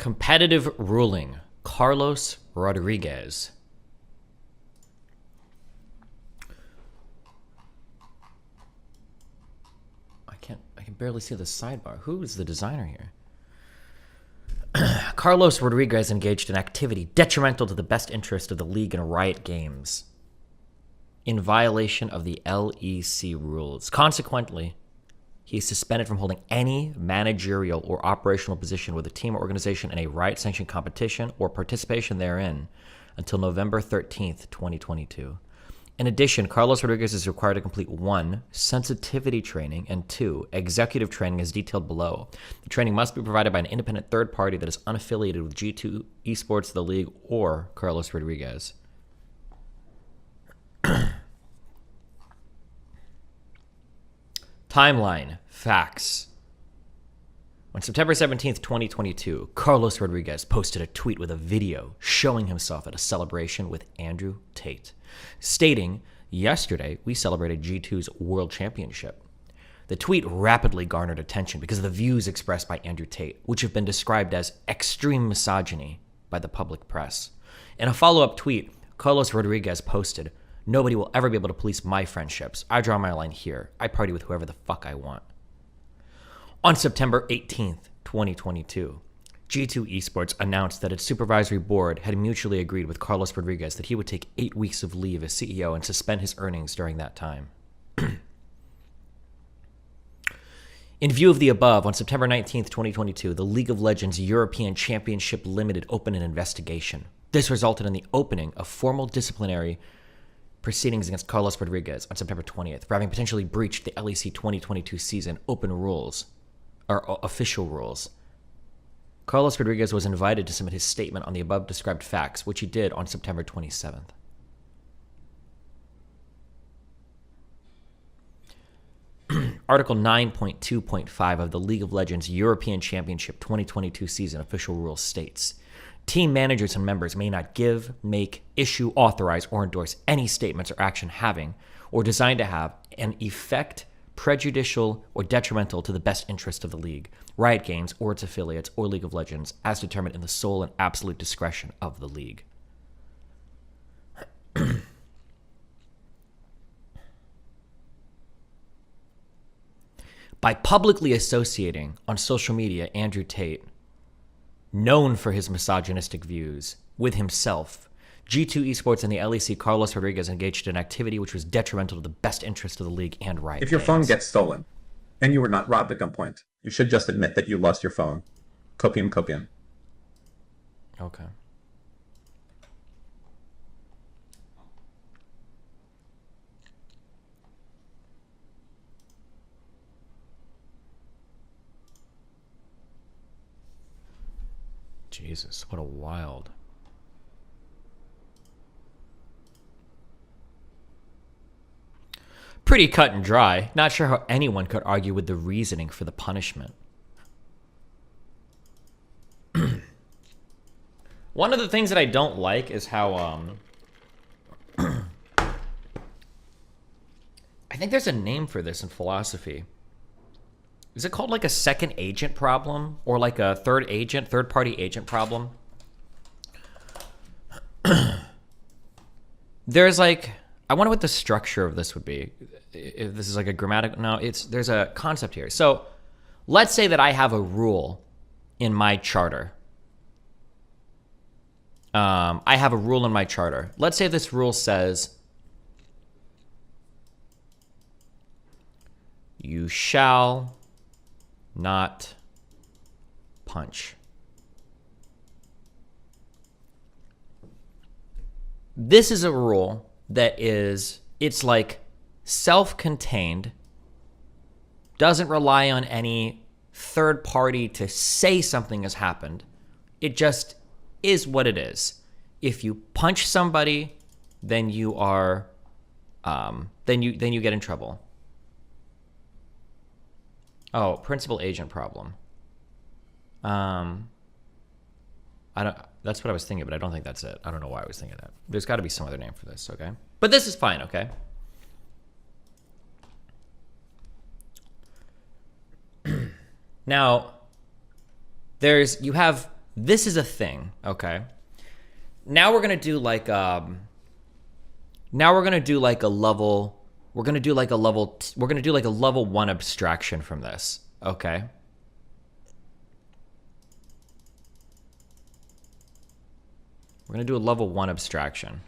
Competitive ruling. Carlos Rodriguez. I can barely see the sidebar. Who is the designer here? Carlos Rodriguez engaged in activity detrimental to the best interest of the league in Riot Games, in violation of the LEC rules. Consequently, he is suspended from holding any managerial or operational position with a team or organization in a Riot-sanctioned competition or participation therein until November 13th, 2022. In addition, Carlos Rodriguez is required to complete 1, sensitivity training, and 2, executive training as detailed below. The training must be provided by an independent third party that is unaffiliated with G2 Esports, the league, or Carlos Rodriguez. Timeline. Facts. On September 17th, 2022, Carlos Rodriguez posted a tweet with a video showing himself at a celebration with Andrew Tate, stating, "Yesterday, we celebrated G2's World Championship." The tweet rapidly garnered attention because of the views expressed by Andrew Tate, which have been described as extreme misogyny by the public press. In a follow-up tweet, Carlos Rodriguez posted, "Nobody will ever be able to police my friendships. I draw my line here. I party with whoever the fuck I want." On September 18th, 2022, G2 Esports announced that its supervisory board had mutually agreed with Carlos Rodriguez that he would take 8 weeks of leave as CEO and suspend his earnings during that time. In view of the above, on September 19th, 2022, the League of Legends European Championship Limited opened an investigation. This resulted in the opening of formal disciplinary proceedings against Carlos Rodriguez on September 20th for having potentially breached the LEC 2022 season open rules, or official rules. Carlos Rodriguez was invited to submit his statement on the above described facts, which he did on September 27th. Article 9.2.5 of the League of Legends European Championship 2022 season official rules states, team managers and members may not give, make, issue, authorize, or endorse any statements or action having, or designed to have, an effect prejudicial or detrimental to the best interest of the league, Riot Games, or its affiliates, or League of Legends, as determined in the sole and absolute discretion of the league. By publicly associating on social media Andrew Tate, known for his misogynistic views, with himself, G2 Esports and the LEC Carlos Rodriguez engaged in activity which was detrimental to the best interest of the league and Riot If your Games. phone gets stolen and you were not robbed at gunpoint, you should just admit that you lost your phone. Copium, copium. Okay. Jesus, what a wild. Pretty cut and dry. Not sure how anyone could argue with the reasoning for the punishment. One of the things that I don't like is how, I think there's a name for this in philosophy. Is it called like a second agent problem? Or like a third party agent problem? There's like, I wonder what the structure of this would be. If this is like a grammatical, no, there's a concept here. So let's say that I have a rule in my charter. I have a rule in my charter. Let's say this rule says, you shall not punch. This is a rule that it's like self-contained, doesn't rely on any third party to say something has happened. It just is what it is. If you punch somebody, then you are, then you get in trouble. Oh, principal agent problem. I don't. That's what I was thinking, but I don't think that's it. I don't know why I was thinking that. There's got to be some other name for this, okay? But this is fine, okay? Now, you have this is a thing, okay? Now we're gonna do like a level. We're gonna do like a level 1 abstraction from this, okay? We're gonna do a level 1 abstraction.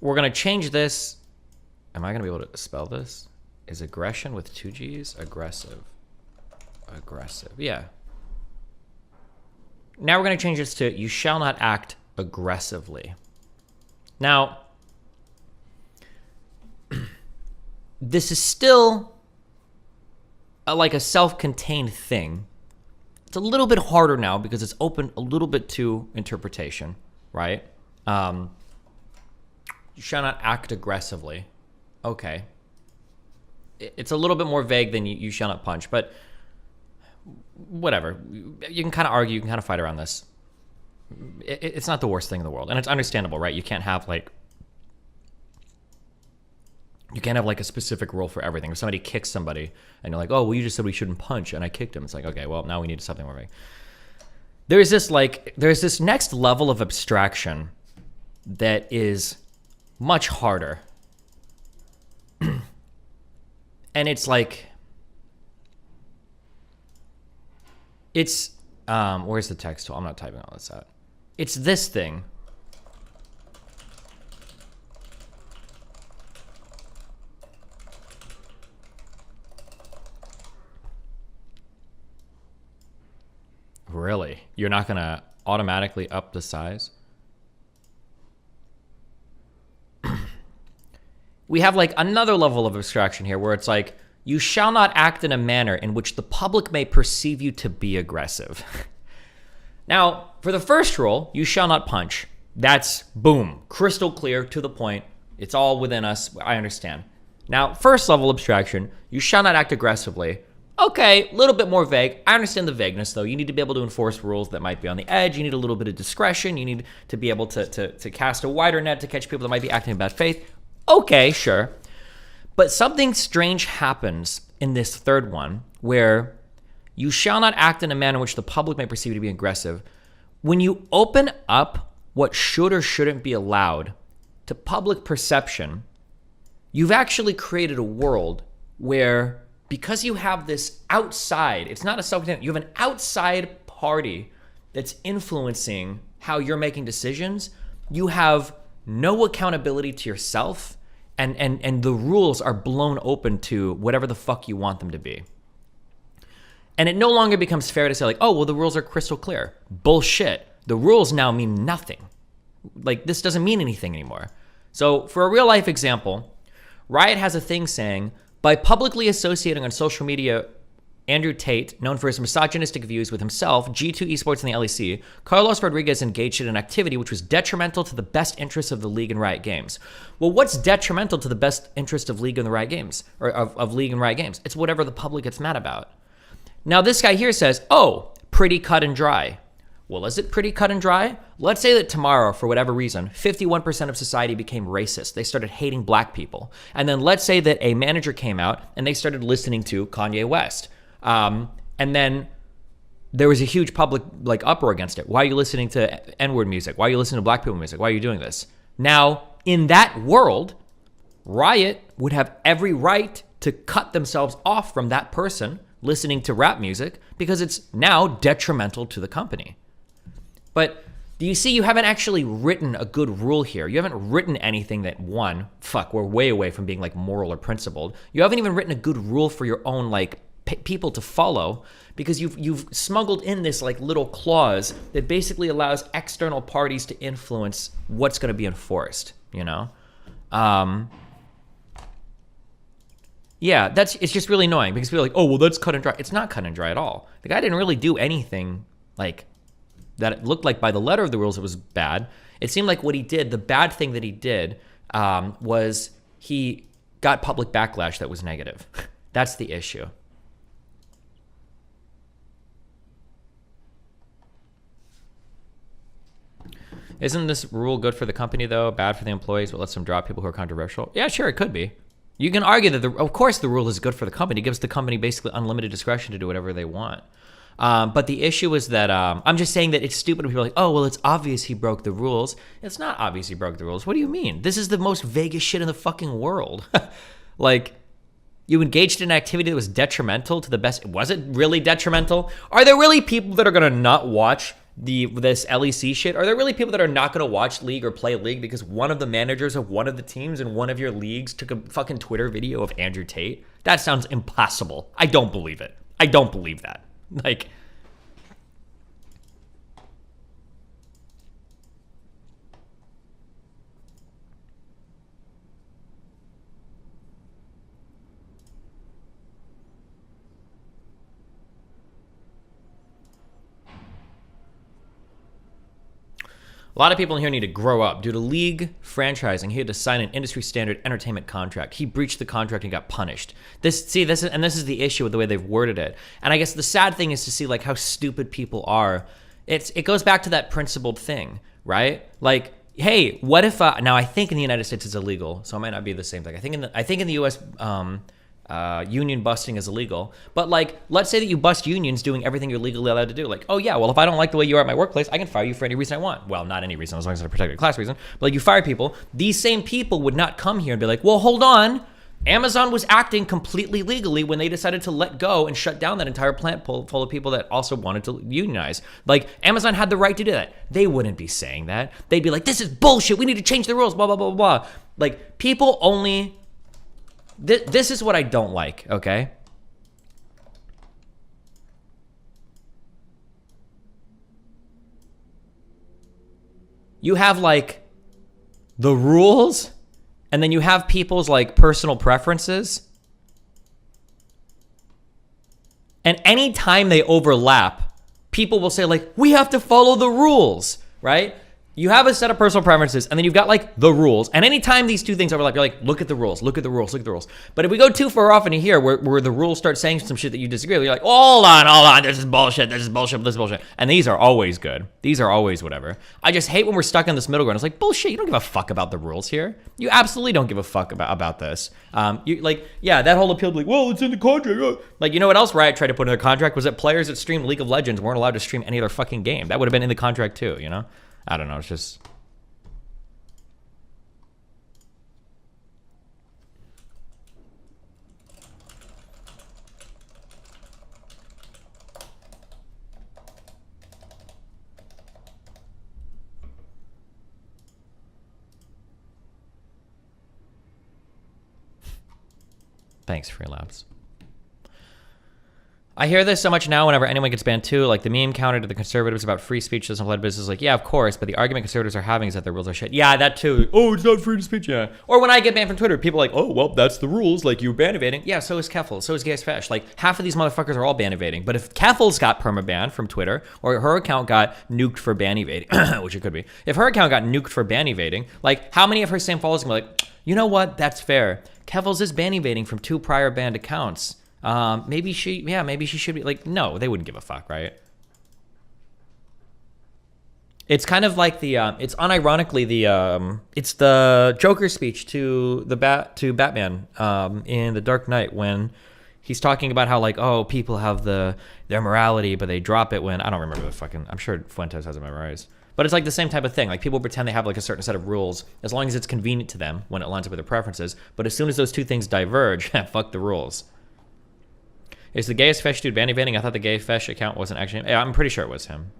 We're gonna change this. Am I gonna be able to spell this? Is aggression with 2 G's? Aggressive. Aggressive, yeah. Now we're gonna change this to you shall not act aggressively. Now, this is still like a self-contained thing. It's a little bit harder now because it's open a little bit to interpretation, right? You shall not act aggressively. Okay. It's a little bit more vague than you shall not punch, but whatever. You can kind of argue, you can kind of fight around this. It's not the worst thing in the world, and it's understandable, right? You can't have like a specific rule for everything. If somebody kicks somebody and you're like, oh, well, you just said we shouldn't punch and I kicked him. It's like, okay, well, now we need something more vague. There's this next level of abstraction that is much harder. And it's like, it's, where's the text tool? I'm not typing all this out. It's this thing. Really? You're not going to automatically up the size? We have like another level of abstraction here where it's like, you shall not act in a manner in which the public may perceive you to be aggressive. Now, for the first rule, you shall not punch. That's boom, crystal clear, to the point. It's all within us. I understand. Now, first level abstraction, you shall not act aggressively. Okay, a little bit more vague. I understand the vagueness, though. You need to be able to enforce rules that might be on the edge. You need a little bit of discretion. You need to be able to cast a wider net to catch people that might be acting in bad faith. Okay, sure. But something strange happens in this third one where you shall not act in a manner in which the public may perceive you to be aggressive. When you open up what should or shouldn't be allowed to public perception, you've actually created a world where, because you have this outside, it's not a self-contained, you have an outside party that's influencing how you're making decisions. You have no accountability to yourself, and the rules are blown open to whatever the fuck you want them to be. And it no longer becomes fair to say like, oh, well, the rules are crystal clear. Bullshit. The rules now mean nothing. Like, this doesn't mean anything anymore. So for a real life example, Riot has a thing saying, by publicly associating on social media Andrew Tate, known for his misogynistic views, with himself, G2 Esports, and the LEC, Carlos Rodriguez engaged in an activity which was detrimental to the best interests of the league and Riot Games. Well, what's detrimental to the best interest of league and the Riot Games, or of league and Riot Games? It's whatever the public gets mad about. Now, this guy here says, oh, pretty cut and dry. Well, is it pretty cut and dry? Let's say that tomorrow, for whatever reason, 51% of society became racist. They started hating black people. And then let's say that a manager came out and they started listening to Kanye West. And then there was a huge public uproar against it. Why are you listening to N-word music? Why are you listening to black people music? Why are you doing this? Now, in that world, Riot would have every right to cut themselves off from that person listening to rap music because it's now detrimental to the company. But do you see, you haven't actually written a good rule here. You haven't written anything that, one, we're way away from being like moral or principled. You haven't even written a good rule for your own people to follow, because you've smuggled in this little clause that basically allows external parties to influence what's going to be enforced, you know? Yeah, it's just really annoying because people are like, oh, well, that's cut and dry. It's not cut and dry at all. The guy didn't really do anything that it looked like by the letter of the rules it was bad. It seemed like what he did, the bad thing that he did, was he got public backlash that was negative. That's the issue. Isn't this rule good for the company, though? Bad for the employees, but lets them drop people who are controversial? Yeah, sure, it could be. You can argue that, of course, the rule is good for the company. It gives the company basically unlimited discretion to do whatever they want. But the issue is that I'm just saying that it's stupid when people are like, oh, well, it's obvious he broke the rules. It's not obvious he broke the rules. What do you mean? This is the most vaguest shit in the fucking world. Like, you engaged in an activity that was detrimental to the best. Was it really detrimental? Are there really people that are going to not watch this LEC shit? Are there really people that are not going to watch League or play League because one of the managers of one of the teams in one of your leagues took a fucking Twitter video of Andrew Tate? That sounds impossible. I don't believe it. I don't believe that. Like, a lot of people in here need to grow up. Due to League franchising, he had to sign an industry standard entertainment contract. He breached the contract and got punished. This is the issue with the way they've worded it. And I guess the sad thing is to see like how stupid people are. It goes back to that principled thing, right? Like, hey, what if now I think in the United States it's illegal, so it might not be the same thing. I think in the US union busting is illegal. But like, let's say that you bust unions doing everything you're legally allowed to do. Like, oh yeah, well, if I don't like the way you are at my workplace, I can fire you for any reason I want. Well, not any reason, as long as it's a protected class reason. But like, you fire people, these same people would not come here and be like, well, hold on, Amazon was acting completely legally when they decided to let go and shut down that entire plant full of people that also wanted to unionize. Like, Amazon had the right to do that. They wouldn't be saying that. They'd be like, this is bullshit, we need to change the rules, blah, blah, blah, blah. Like, people only... This is what I don't like, okay? You have, like, the rules, and then you have people's, like, personal preferences. And anytime they overlap, people will say, like, we have to follow the rules, right? You have a set of personal preferences, and then you've got, like, the rules. And anytime these two things overlap, you're like, look at the rules, look at the rules, look at the rules. But if we go too far off into here, where the rules start saying some shit that you disagree with, you're like, hold on, this is bullshit, this is bullshit, this is bullshit. And these are always good. These are always whatever. I just hate when we're stuck in this middle ground. It's like, bullshit, you don't give a fuck about the rules here. You absolutely don't give a fuck about this. That whole appeal to, like, well, it's in the contract. Like, you know what else Riot tried to put in their contract was that players that streamed League of Legends weren't allowed to stream any other fucking game. That would have been in the contract too, you know? I don't know, it's just... Thanks, Freelabs. I hear this so much now whenever anyone gets banned too, like the meme counter to the conservatives about free speech doesn't apply to business. Like, yeah, of course, but the argument conservatives are having is that the rules are shit. Yeah, that too. Oh, it's not free speech, yeah. Or when I get banned from Twitter, people are like, oh, well, that's the rules. Like, you're ban evading. Yeah, so is Keffel, so is Gasfesh. Like, half of these motherfuckers are all ban evading. But if Keffel's got permaban from Twitter, or her account got nuked for ban evading, which it could be, if her account got nuked for ban evading, like, how many of her same followers can be like, you know what, that's fair. Keffel's is ban evading from 2 prior banned accounts. Maybe she should be like, no, they wouldn't give a fuck, right? It's kind of like it's unironically it's the Joker speech to Batman, in The Dark Knight when he's talking about how like, oh, people have their morality, but they drop it when, I don't remember the fucking, I'm sure Fuentes has it memorized. But it's like the same type of thing. Like people pretend they have like a certain set of rules as long as it's convenient to them when it lines up with their preferences. But as soon as those two things diverge, fuck the rules. Is the gayest Fesh dude ban evading? I thought the gay Fesh account wasn't actually. Yeah, I'm pretty sure it was him.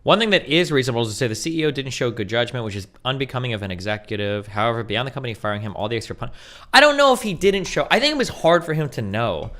One thing that is reasonable is to say the CEO didn't show good judgment, which is unbecoming of an executive. However, beyond the company firing him, all the extra I don't know if he didn't show. I think it was hard for him to know.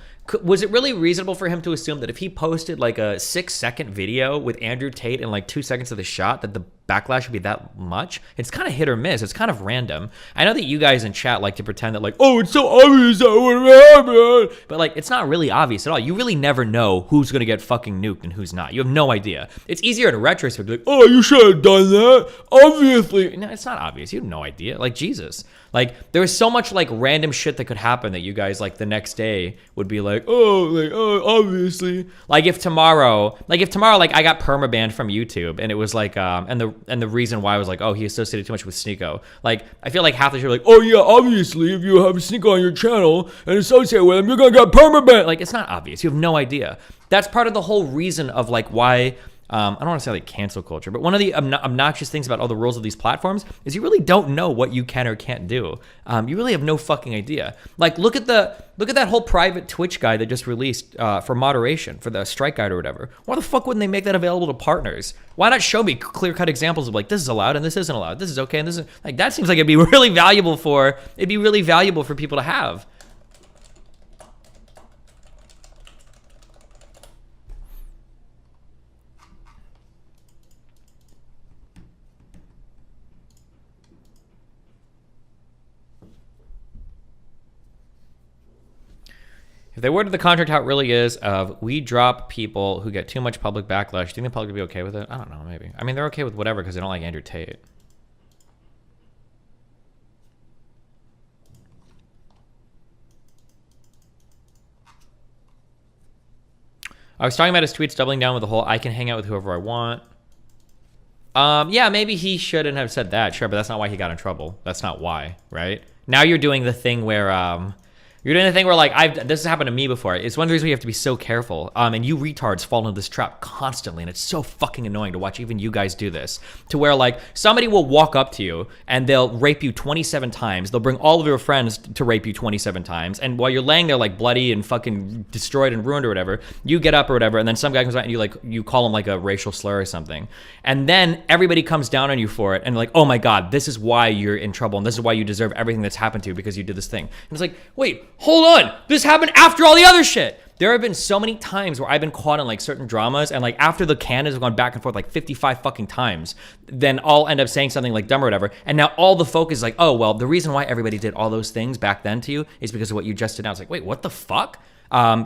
Was it really reasonable for him to assume that if he posted like a 6-second video with Andrew Tate and like 2 seconds of the shot, that the backlash would be that much? It's kind of hit or miss. It's kind of random. I know that you guys in chat like to pretend that like, oh, it's so obvious that would happen. But like, it's not really obvious at all. You really never know who's going to get fucking nuked and who's not. You have no idea. It's easier to retrospect, like, oh, you should have done that. Obviously. No, it's not obvious. You have no idea. Like, Jesus. Like, there was so much like random shit that could happen that you guys like the next day would be like, oh, obviously. Like if tomorrow like I got permabanned from YouTube and it was like and the reason why was like, oh, he associated too much with Sneeko. Like I feel like half the shit were like, oh yeah, obviously if you have Sneeko on your channel and associate with him, you're gonna get permabanned. Like it's not obvious. You have no idea. That's part of the whole reason of like why I don't want to say like cancel culture, but one of the obnoxious things about all the rules of these platforms is you really don't know what you can or can't do. You really have no fucking idea. Like look at that whole private Twitch guide that just released for moderation for the strike guide or whatever. Why the fuck wouldn't they make that available to partners? Why not show me clear-cut examples of like this is allowed and this isn't allowed. This is okay and this is like that seems like it'd be really valuable for people to have. If they worded the contract how it really is of we drop people who get too much public backlash, do you think the public would be okay with it? I don't know, maybe. I mean, they're okay with whatever because they don't like Andrew Tate. I was talking about his tweets doubling down with the whole I can hang out with whoever I want. Yeah, maybe he shouldn't have said that, sure, but that's not why he got in trouble. That's not why, right? Now you're doing the thing where like this has happened to me before. It's one of the reasons we have to be so careful. And you retards fall into this trap constantly, and it's so fucking annoying to watch even you guys do this. To where like somebody will walk up to you and they'll rape you 27 times. They'll bring all of your friends to rape you 27 times. And while you're laying there like bloody and fucking destroyed and ruined or whatever, you get up or whatever, and then some guy comes out and you call him like a racial slur or something. And then everybody comes down on you for it and like, oh my God, this is why you're in trouble and this is why you deserve everything that's happened to you because you did this thing. And it's like, wait, hold on, this happened after all the other shit. There have been so many times where I've been caught in like certain dramas and like after the canons have gone back and forth like 55 fucking times, then I'll end up saying something like dumb or whatever. And now all the focus is like, oh, well, the reason why everybody did all those things back then to you is because of what you just did now. It's like, wait, what the fuck?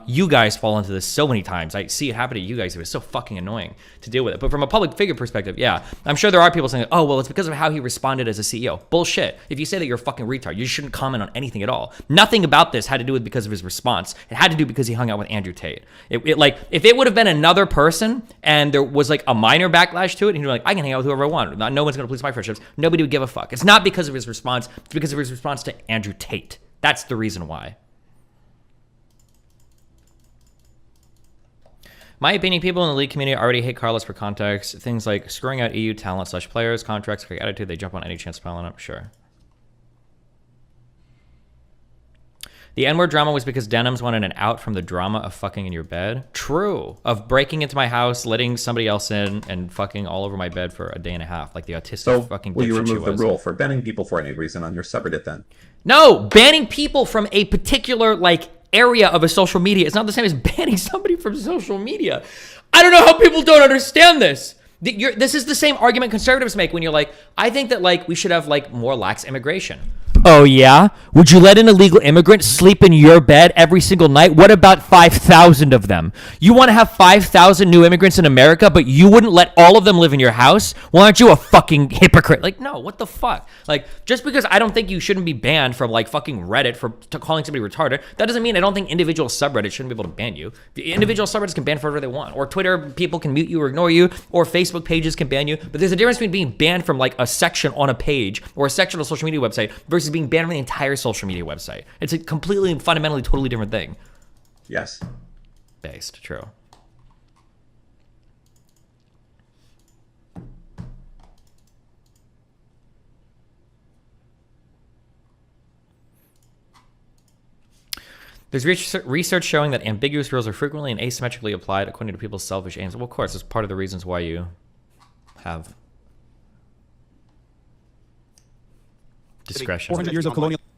You guys fall into this so many times. I see it happen to you guys. It was so fucking annoying to deal with it. But from a public figure perspective, yeah, I'm sure there are people saying, oh, well, it's because of how he responded as a CEO. Bullshit. If you say that you're a fucking retard, you shouldn't comment on anything at all. Nothing about this had to do with because of his response. It had to do because he hung out with Andrew Tate. Like, if it would have been another person and there was like a minor backlash to it, and he'd be like, I can hang out with whoever I want. No one's going to police my friendships. Nobody would give a fuck. It's not because of his response. It's because of his response to Andrew Tate. That's the reason why. My opinion, people in the league community already hate Carlos for context. Things like screwing out EU talent / players, contracts, great attitude, they jump on any chance piling up. Sure. The N-word drama was because Denims wanted an out from the drama of fucking in your bed. True. Of breaking into my house, letting somebody else in, and fucking all over my bed for a day and a half, like the autistic fucking. Will you remove the rule for banning people for any reason on your subreddit then? No, banning people from a particular like area of a social media is not the same as banning somebody from social media. I don't know how people don't understand this. This is the same argument conservatives make when you're like, I think that like we should have like more lax immigration. Oh yeah? Would you let an illegal immigrant sleep in your bed every single night? What about 5,000 of them? You want to have 5,000 new immigrants in America, but you wouldn't let all of them live in your house? Well, aren't you a fucking hypocrite? Like, no, what the fuck? Like, just because I don't think you shouldn't be banned from like fucking Reddit for calling somebody retarded, that doesn't mean I don't think individual subreddits shouldn't be able to ban you. The individual subreddits can ban for whatever they want, or Twitter people can mute you or ignore you, or Facebook pages can ban you. But there's a difference between being banned from like a section on a page or a section on a social media website versus being banned from the entire social media website. It's a completely and fundamentally totally different thing. Yes. Based, true. There's research showing that ambiguous rules are frequently and asymmetrically applied according to people's selfish aims. Well, of course, it's part of the reasons why you have discretion. 400 years of colonial